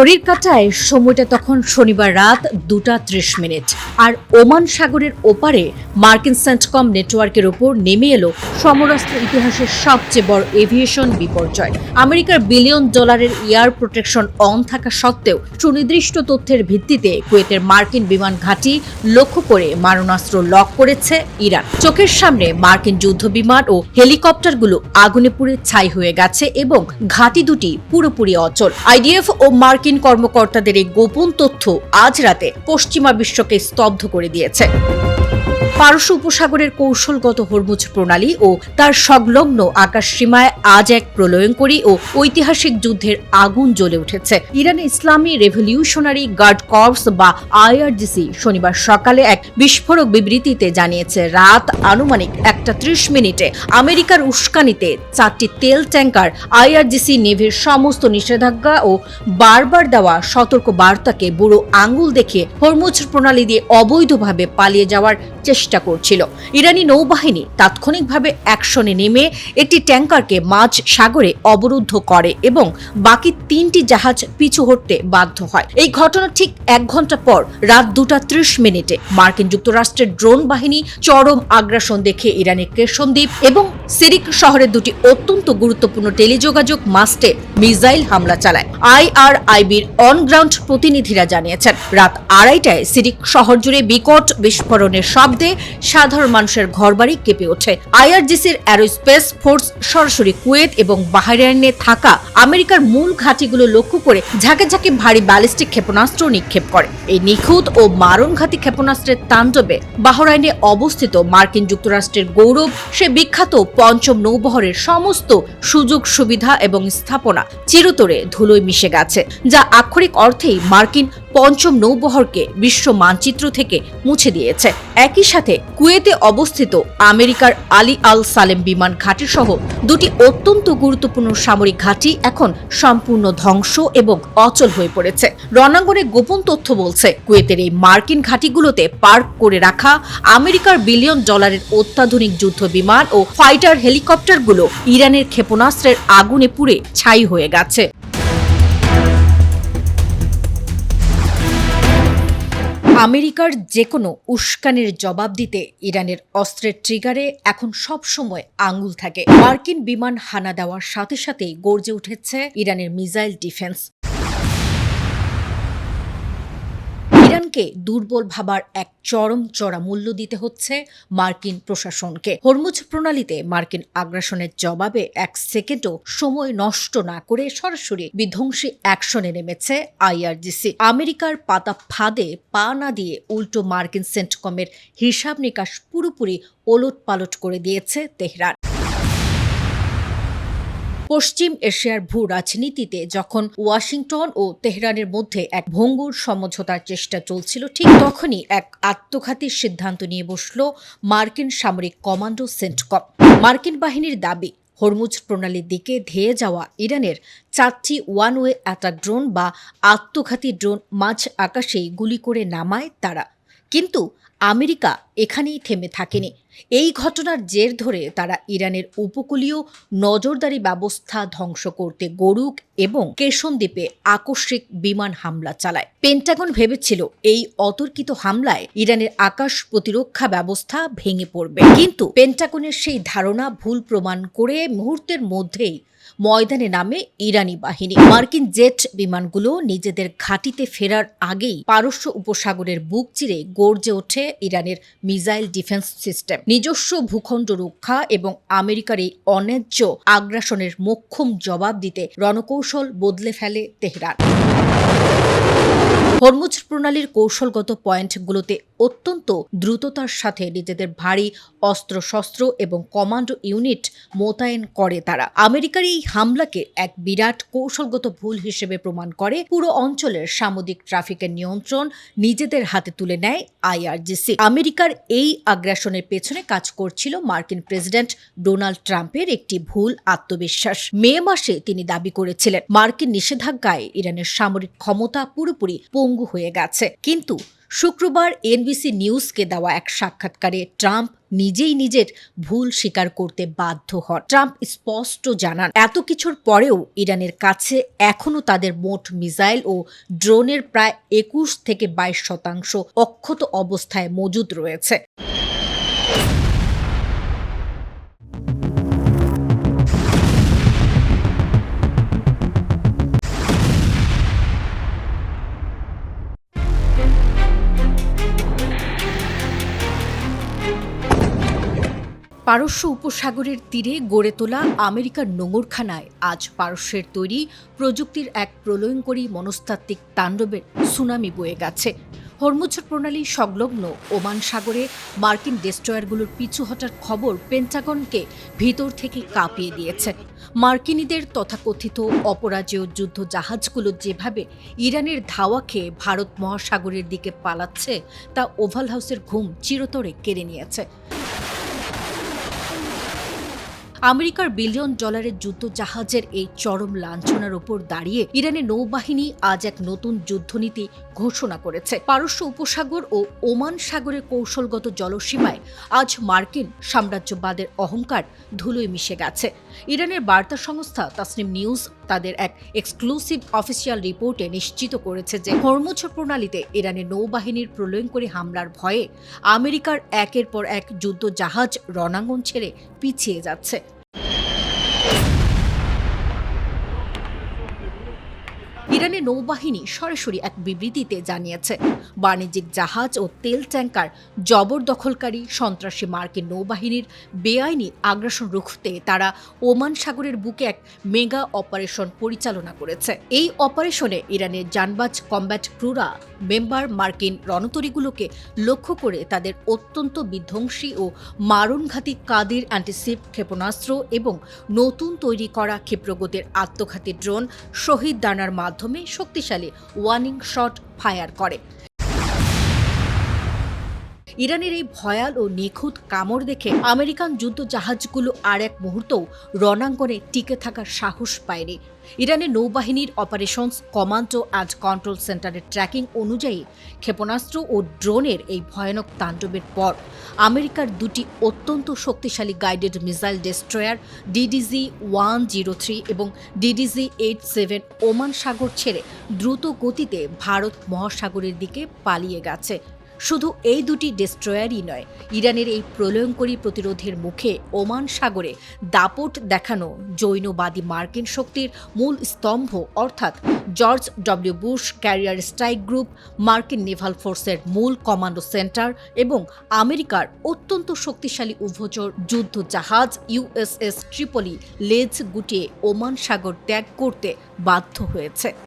ঘড়ির কাঁটায় সময়টা তখন শনিবার রাত 2:30 আর ওমান সাগরের ওপারে মার্কিন সেন্টকম নেটওয়ার্কের ওপর নেমে এলো সমরাস্ত্র ইতিহাসের সবচেয়ে বড় এভিয়েশন বিপর্যয়। আমেরিকার বিলিয়ন ডলারের এয়ার প্রোটেকশন অন থাকা সত্ত্বেও সুনির্দিষ্ট তথ্যের ভিত্তিতে কুয়েতের মার্কিন বিমান ঘাঁটি লক্ষ্য করে মারণাস্ত্র লক করেছে ইরান। চোখের সামনে মার্কিন যুদ্ধ বিমান ও হেলিকপ্টারগুলো আগুনে পুড়ে ছাই হয়ে গেছে এবং ঘাঁটি দুটি পুরোপুরি অচল। আইডিএফ ও মার্কিন কর্মকর্তাদের এই গোপন তথ্য আজ রাতে পশ্চিমা বিশ্বকে স্তব্ধ করে দিয়েছে। পারস্য উপসাগরের কৌশলগত হরমুজ প্রণালী ও তার সংলগ্ন আকাশসীমায় আজ এক প্রলয়ঙ্করী ও ঐতিহাসিক যুদ্ধের আগুন জ্বলে উঠেছে। ইরানের ইসলামী রেভলিউশনারি গার্ড কর্পস বা আইআরজিসি শনিবার সকালে এক বিস্ফোরক বিবৃতিতে জানিয়েছে, রাত আনুমানিক 1:30 আমেরিকার উস্কানিতে 4টি তেল ট্যাঙ্কার আইআরজিসি নেভির সমস্ত নিষেধাজ্ঞা ও বারবার দেওয়া সতর্ক বার্তাকে বুড়ো আঙ্গুল দেখিয়ে হরমুজ প্রণালী দিয়ে অবৈধভাবে পালিয়ে যাওয়ার চেষ্টা করছিল। ইরানি নৌবাহিনী তাৎক্ষণিকভাবে অ্যাকশনে নেমে একটি ট্যাঙ্কারকে মাঝ সাগরে অবরুদ্ধ করে এবং বাকি 3টি জাহাজ পিছু হটতে বাধ্য হয়। এই ঘটনা ঠিক 1 ঘন্টা পর রাত 2:30 মার্কিন যুক্তরাষ্ট্রের ড্রোন বাহিনী চরম আগ্রাসন দেখে ইরানের কেশন দ্বীপ এবং সিরিক শহরের দুটি অত্যন্ত গুরুত্বপূর্ণ টেলিযোগাযোগ মাস্টে মিসাইল হামলা চালায়। আইআরআইবির অনগ্রাউন্ড প্রতিনিধিরা জানিয়েছেন, রাত 2:30টায় সিরিক শহর জুড়ে বিকট বিস্ফোরণের শব্দে সাধারণ মানুষের ঘরবাড়ি কেঁপে ওঠে। আইআরজিসির অ্যারোস্পেস ফোর্স সরাসরি কুয়েত এবং বাহরাইনে থাকা আমেরিকার মূল ঘাঁটিগুলো লক্ষ্য করে ঝাঁকে ঝাঁকে ভারী ব্যালিস্টিক ক্ষেপণাস্ত্র নিক্ষেপ করে। এই নিখুঁত ও মারণঘাতী ক্ষেপণাস্ত্রের তাণ্ডবে বাহরাইনে অবস্থিত মার্কিন যুক্তরাষ্ট্রের গৌরব, সে বিখ্যাত পঞ্চম নৌবহরের সমস্ত সুযোগ সুবিধা এবং স্থাপনা চিরতরে ধুলোয় মিশে গেছে, যা আক্ষরিক অর্থেই মার্কিন পঞ্চম নৌবহরকে বিশ্ব মানচিত্র থেকে মুছে দিয়েছে। একই সাথে কুয়েতে অবস্থিত আমেরিকার আলী আল সালেম বিমান ঘাঁটি সহ দুটি অত্যন্ত গুরুত্বপূর্ণ সামরিক ঘাঁটি এখন সম্পূর্ণ ধ্বংস এবং অচল হয়ে পড়েছে। রণাঙ্গনে গোপন তথ্য বলছে, কুয়েতের এই মার্কিন ঘাঁটিগুলোতে পার্ক করে রাখা আমেরিকার বিলিয়ন ডলারের অত্যাধুনিক যুদ্ধ বিমান ও ফাইটার হেলিকপ্টারগুলো ইরানের ক্ষেপণাস্ত্রের আগুনে পুড়ে ছাই হয়ে গেছে। আমেরিকার যে কোনো উস্কানির জবাব দিতে ইরানের অস্ত্রের ট্রিগারে এখন সব সময় আঙুল থাকে। মার্কিন বিমান হানা দেওয়ার সাথে সাথেই গর্জে উঠেছে ইরানের মিসাইল ডিফেন্স। ইরানকে দুর্বল ভাবার এক চরম চড়া মূল্য দিতে হচ্ছে মার্কিন প্রশাসনকে। হরমুজ প্রণালীতে মার্কিন আগ্রাসনের জবাবে 1 সেকেন্ডও সময় নষ্ট না করে সরাসরি বিধ্বংসী অ্যাকশনে নেমেছে আইআরজিসি। আমেরিকার পাতা ফাঁদে পা না দিয়ে উল্টো মার্কিন সেন্টকমের হিসাব নিকাশ পুরোপুরি ওলটপালট করে দিয়েছে তেহরান। পশ্চিম এশিয়ার ভূ রাজনীতিতে যখন ওয়াশিংটন ও তেহরানের মধ্যে এক ভঙ্গুর সমঝোতার চেষ্টা চলছিল, ঠিক তখনই এক আত্মঘাতী সিদ্ধান্ত নিয়ে বসল মার্কিন সামরিক কমান্ডো সেন্টকম। মার্কিন বাহিনীর দাবি, হরমুজ প্রণালীর দিকে ধেয়ে যাওয়া ইরানের 4টি ওয়ান ওয়ে অ্যাটাক ড্রোন বা আত্মঘাতী ড্রোন মাঝ আকাশেই গুলি করে নামায় তারা। কিন্তু আমেরিকা এখানেই থেমে থাকেনি। এই ঘটনার জের ধরে তারা ইরানের উপকূলীয় নজরদারি ব্যবস্থা ধ্বংস করতে গরুক এবং কেশন দ্বীপে আকস্মিক বিমান হামলা চালায়। পেন্টাগন ভেবেছিল এই অতর্কিত হামলায় ইরানের আকাশ প্রতিরক্ষা ব্যবস্থা ভেঙে পড়বে, কিন্তু পেন্টাগনের সেই ধারণা ভুল প্রমাণ করে মুহূর্তের মধ্যেই ময়দানে নামে ইরানি বাহিনী। মার্কিন জেট বিমানগুলো নিজেদের ঘাঁটিতে ফেরার আগেই পারস্য উপসাগরের বুক চিরে গর্জে ওঠে ইরানের মিসাইল ডিফেন্স সিস্টেম। নিজস্ব ভূখণ্ড রক্ষা এবং আমেরিকার এই অন্যায্য আগ্রাসনের মোক্ষম জবাব দিতে রণকৌশল বদলে ফেলে তেহরান। হরমুজ প্রণালীর কৌশলগত পয়েন্টগুলোতে অত্যন্ত দ্রুততার সাথে নিজেদের ভারী অস্ত্রশস্ত্র এবং কমান্ডো ইউনিট মোতায়েন করে তারা। আমেরিকার এই হামলাকে এক বিরাট কৌশলগত ভুল হিসেবে প্রমাণ করে পুরো অঞ্চলের সামুদ্রিক ট্রাফিকের নিয়ন্ত্রণ নিজেদের হাতে তুলে নেয় আইআরজিসি। আমেরিকার এই আগ্রাসনের পেছনে কাজ করছিল মার্কিন প্রেসিডেন্ট ডোনাল্ড ট্রাম্পের একটি ভুল আত্মবিশ্বাস। মে মাসে তিনি দাবি করেছিলেন, মার্কিন নিষেধাজ্ঞায় ইরানের সামরিক ক্ষমতা পুরোপুরি পঙ্গু হয়ে গেছে। কিন্তু শুক্রবার এনবিসি নিউজকে দেওয়া এক সাক্ষাৎকারে ট্রাম্প নিজেই নিজের ভুল স্বীকার করতে বাধ্য হন। ট্রাম্প স্পষ্ট জানান, এত কিছুর পরেও ইরানের কাছে এখনও তাদের মোট মিসাইল ও ড্রোনের প্রায় 21-22% অক্ষত অবস্থায় মজুদ রয়েছে। পারস্য উপসাগরের তীরে গড়ে তোলা আমেরিকার নোঙরখানায় আজ পারস্যের তৈরি প্রযুক্তির এক প্রলয়ঙ্করী মনস্তাত্ত্বিক তাণ্ডবের সুনামি বয়ে গেছে। হরমুজ প্রণালী সংলগ্ন ওমান সাগরে মার্কিন ডেস্ট্রয়ারগুলোর পিছু হটার খবর পেন্টাগনকে ভিতর থেকে কাঁপিয়ে দিয়েছে। মার্কিনীদের তথাকথিত অপরাজেয় যুদ্ধ জাহাজগুলো যেভাবে ইরানের ধাওয়া খেয়ে ভারত মহাসাগরের দিকে পালাচ্ছে তা ওভাল হাউসের ঘুম চিরতরে কেড়ে নিয়েছে। আমেরিকার বিলিয়ন ডলারের যুদ্ধ জাহাজের এই চরম লাঞ্ছনার উপর দাঁড়িয়ে ইরানের নৌবাহিনী আজ এক নতুন যুদ্ধনীতি ঘোষণা করেছে। পারস্য উপসাগর ও ওমান সাগরের কৌশলগত জলসীমায় আজ মার্কিন সাম্রাজ্যবাদের অহংকার ধুলোয় মিশে গেছে। ইরানের বার্তা সংস্থা তাসনিম নিউজ তাদের এক এক্সক্লুসিভ অফিসিয়াল রিপোর্টে নিশ্চিত করেছে যে হরমুজ প্রণালীতে ইরানের নৌবাহিনীর প্রলয়ঙ্করী হামলার ভয়ে আমেরিকার একের পর এক যুদ্ধ জাহাজ রণাঙ্গন ছেড়ে পিছিয়ে যাচ্ছে। ইরানের নৌবাহিনী সরাসরি এক বিবৃতিতে জানিয়েছে, বাণিজ্যিক জাহাজ ও তেল ট্যাঙ্কার জবরদখলকারী সন্ত্রাসী মার্কিন নৌবাহিনীর বেআইনি আগ্রাসন রুখতে তারা ওমান সাগরের বুকে এক মেগা অপারেশন পরিচালনা করেছে। এই অপারেশনে ইরানের জানবাজ কমব্যাট ক্রুরা মেম্বার মার্কিন রণতরীগুলোকে লক্ষ্য করে তাদের অত্যন্ত বিধ্বংসী ও মারণঘাতী কাদির অ্যান্টিশিপ ক্ষেপণাস্ত্র এবং নতুন তৈরি করা ক্ষিপ্রগতির আত্মঘাতী ড্রোন শহীদ দানার মাধ্যমে শক্তিশালী ওয়ার্নিং শট ফায়ার করে। ইরানের এই ভয়াল ও নিখুঁত কামড় দেখে আমেরিকান যুদ্ধ জাহাজগুলো আর এক মুহূর্তও রণাঙ্গনে টিকে থাকার সাহস পায়নি। ইরানের নৌবাহিনীর অপারেশনস কমান্ডো অ্যান্ড কন্ট্রোল সেন্টারের ট্র্যাকিং অনুযায়ী ক্ষেপণাস্ত্র ও ড্রোনের এই ভয়ানক তাণ্ডবের পর আমেরিকার দুটি অত্যন্ত শক্তিশালী গাইডেড মিসাইল ডেস্ট্রয়ার DDG-103 এবং DDG-87 ওমান সাগর ছেড়ে দ্রুত গতিতে ভারত মহাসাগরের দিকে পালিয়ে গেছে। শুধু এই দুটি ডেস্ট্রয়ারই নয়, ইরানের এই প্রলয়ঙ্করী প্রতিরোধের মুখে ওমান সাগরে দাপট দেখানো জৈনবাদী মার্কিন শক্তির মূল স্তম্ভ অর্থাৎ George W Bush career strike group, মার্কিন নেভাল ফোর্সের মূল কমান্ডো সেন্টার এবং আমেরিকার অত্যন্ত শক্তিশালী উভচর যুদ্ধ জাহাজ USS ট্রিপলি লেজ গুটিয়ে ওমান সাগর ত্যাগ করতে বাধ্য হয়েছে।